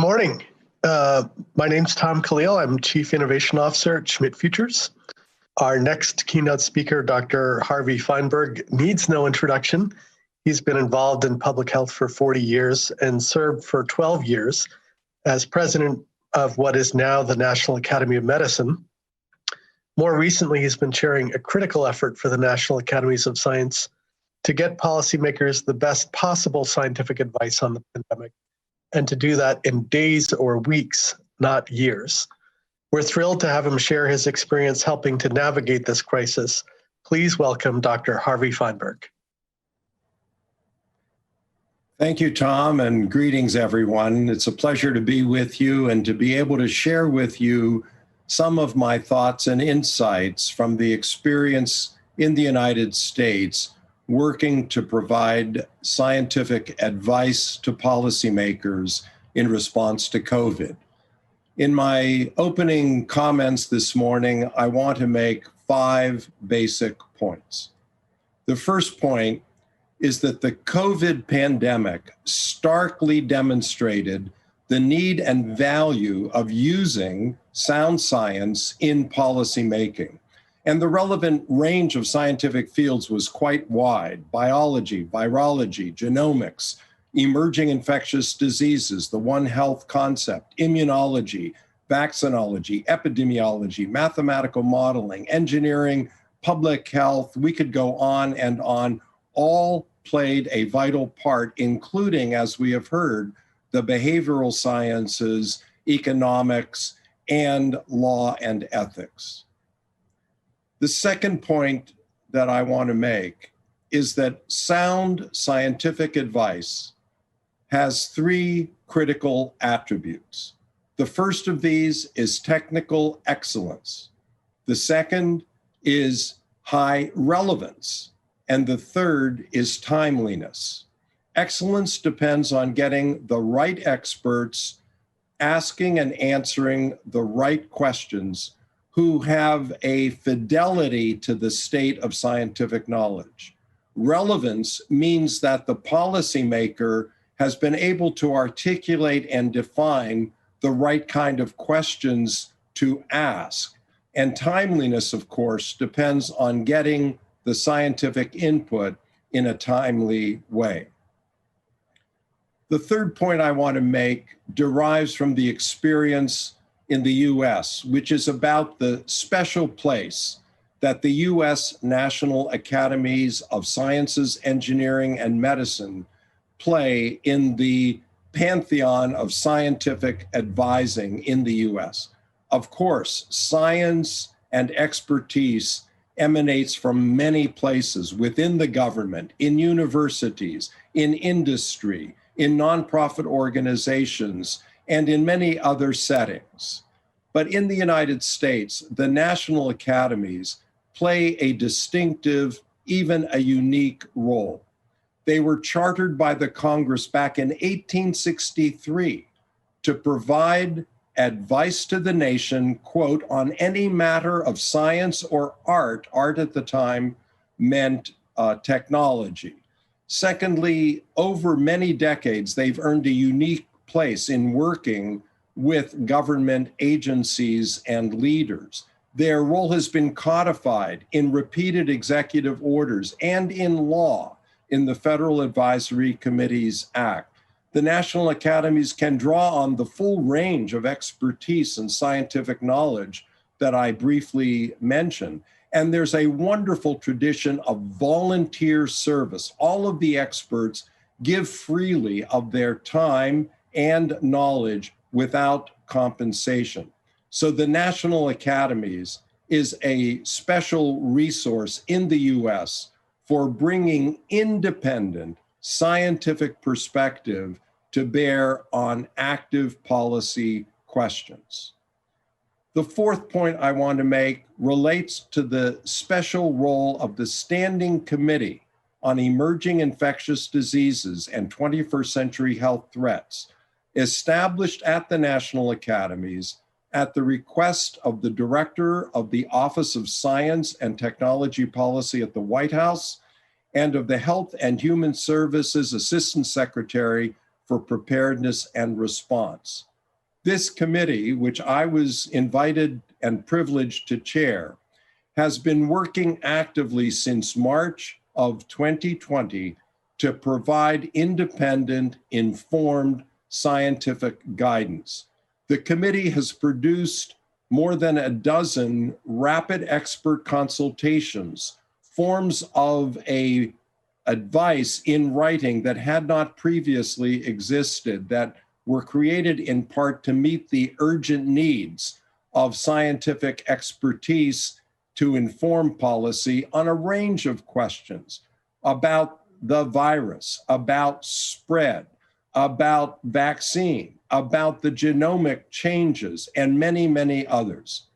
Morning. My name's Tom Khalil. I'm Chief Innovation Officer at Schmidt Futures. Our next keynote speaker, Dr. Harvey Feinberg, needs no introduction. He's been involved in public health for 40 years and served for 12 years as president of what is now the National Academy of Medicine. More recently, he's been chairing a critical effort for the National Academies of Science to get policymakers the best possible scientific advice on the pandemic, and to do that in days or weeks, not years. We're thrilled to have him share his experience helping to navigate this crisis. Please welcome Dr. Harvey Feinberg. Thank you, Tom, and greetings, everyone. It's a pleasure to be with you and to be able to share with you some of my thoughts and insights from the experience in the United States working to provide scientific advice to policymakers in response to COVID. In my opening comments this morning, I want to make 5 basic points. The first point is that the COVID pandemic starkly demonstrated the need and value of using sound science in policymaking. And the relevant range of scientific fields was quite wide: biology, virology, genomics, emerging infectious diseases, the One Health concept, immunology, vaccinology, epidemiology, mathematical modeling, engineering, public health. We could go on and on. All played a vital part, including, as we have heard, the behavioral sciences, economics, and law and ethics. The second point that I want to make is that sound scientific advice has 3 critical attributes. The first of these is technical excellence. The second is high relevance. And the third is timeliness. Excellence depends on getting the right experts, asking and answering the right questions, who have a fidelity to the state of scientific knowledge. Relevance means that the policymaker has been able to articulate and define the right kind of questions to ask. And timeliness, of course, depends on getting the scientific input in a timely way. The third point I want to make derives from the experience in the US, which is about the special place that the US National Academies of Sciences, Engineering, and Medicine play in the pantheon of scientific advising in the US. Of course, science and expertise emanates from many places within the government, in universities, in industry, in nonprofit organizations, and in many other settings. But in the United States, the national academies play a distinctive, even a unique role. They were chartered by the Congress back in 1863 to provide advice to the nation, quote, on any matter of science or art. Art at the time meant technology. Secondly, over many decades, they've earned a unique place in working with government agencies and leaders. Their role has been codified in repeated executive orders and in law in the Federal Advisory Committees Act. The National Academies can draw on the full range of expertise and scientific knowledge that I briefly mentioned. And there's a wonderful tradition of volunteer service. All of the experts give freely of their time and knowledge without compensation. So the National Academies is a special resource in the US for bringing independent scientific perspective to bear on active policy questions. The fourth point I want to make relates to the special role of the Standing Committee on Emerging Infectious Diseases and 21st Century Health Threats, established at the National Academies at the request of the Director of the Office of Science and Technology Policy at the White House and of the Health and Human Services Assistant Secretary for Preparedness and Response. This committee, which I was invited and privileged to chair, has been working actively since March of 2020 to provide independent, informed scientific guidance. The committee has produced more than a dozen rapid expert consultations, forms of advice in writing that had not previously existed, that were created in part to meet the urgent needs of scientific expertise to inform policy on a range of questions about the virus, about spread, about vaccine, about the genomic changes, and many, many others.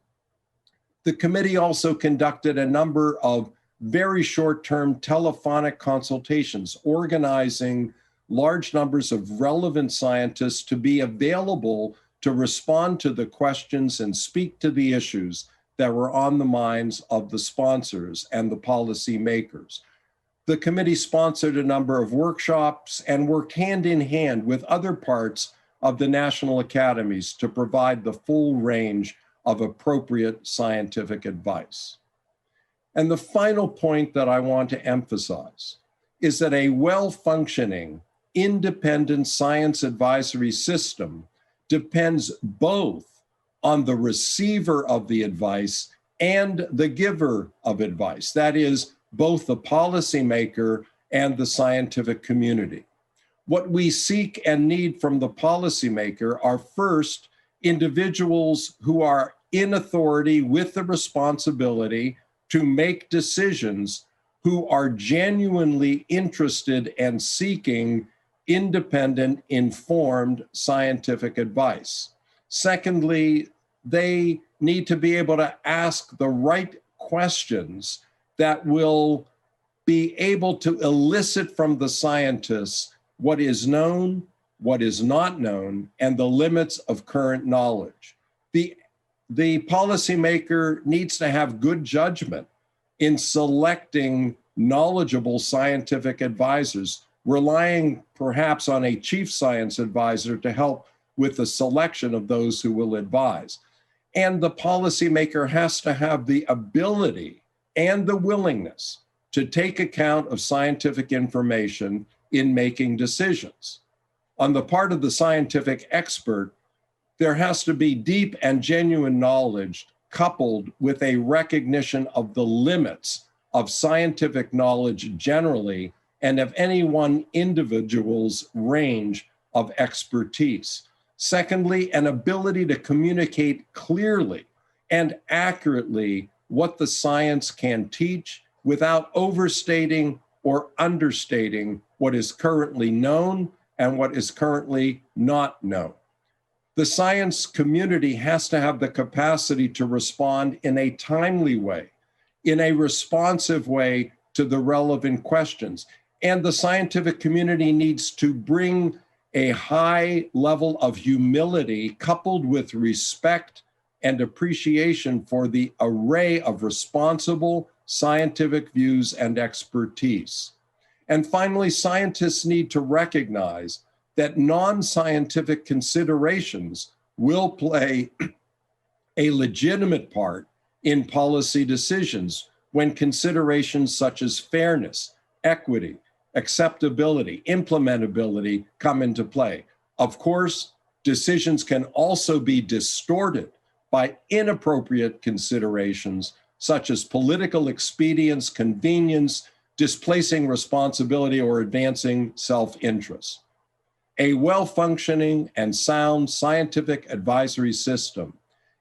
The committee also conducted a number of very short-term telephonic consultations, organizing large numbers of relevant scientists to be available to respond to the questions and speak to the issues that were on the minds of the sponsors and the policy makers. The committee sponsored a number of workshops and worked hand in hand with other parts of the national academies to provide the full range of appropriate scientific advice. And the final point that I want to emphasize is that a well-functioning, independent science advisory system depends both on the receiver of the advice and the giver of advice. That is, both the policymaker and the scientific community. What we seek and need from the policymaker are first individuals who are in authority with the responsibility to make decisions, who are genuinely interested and seeking independent, informed scientific advice. Secondly, they need to be able to ask the right questions that will be able to elicit from the scientists what is known, what is not known, and the limits of current knowledge. The policymaker needs to have good judgment in selecting knowledgeable scientific advisors, relying perhaps on a chief science advisor to help with the selection of those who will advise. And the policymaker has to have the ability and the willingness to take account of scientific information in making decisions. On the part of the scientific expert, there has to be deep and genuine knowledge coupled with a recognition of the limits of scientific knowledge generally and of any one individual's range of expertise. Secondly, an ability to communicate clearly and accurately what the science can teach without overstating or understating what is currently known and what is currently not known. The science community has to have the capacity to respond in a timely way, in a responsive way to the relevant questions. And the scientific community needs to bring a high level of humility coupled with respect and appreciation for the array of responsible scientific views and expertise. And finally, scientists need to recognize that non-scientific considerations will play a legitimate part in policy decisions when considerations such as fairness, equity, acceptability, implementability come into play. Of course, decisions can also be distorted by inappropriate considerations such as political expedience, convenience, displacing responsibility, or advancing self-interest. A well-functioning and sound scientific advisory system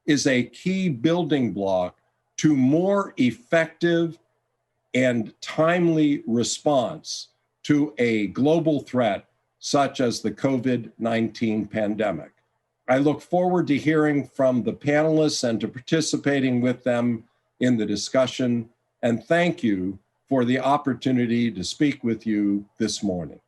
is a key building block to more effective and timely response to a global threat such as the COVID-19 pandemic. I look forward to hearing from the panelists and to participating with them in the discussion, and thank you for the opportunity to speak with you this morning.